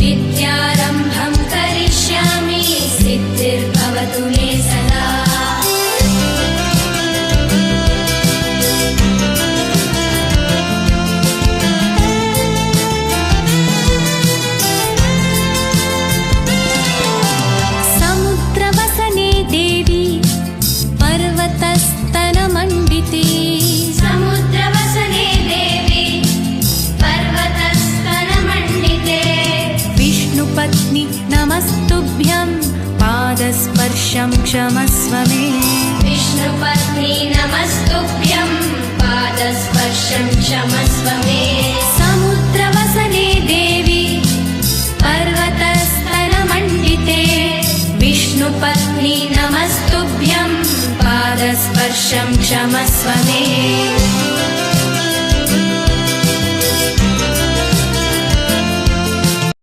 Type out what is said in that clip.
विद्यारम्भं करिष्यामि सिद्धिर्भवतु मे सदा। समुद्रवसने देवी पर्वतस्तनमण्डिते विष्णुपत्नि नमस्तुभ्यं पादस्पर्शं क्षमस्व मे। विष्णुपत्नी नमस्तुभ्यं पादस्पर्शं क्षमस्व मे। समुद्रवसने देवी पर्वतस्तनमण्डिते विष्णुपत्नि नमस्तुभ्यं पादस्पर्शं क्षमस्व मे।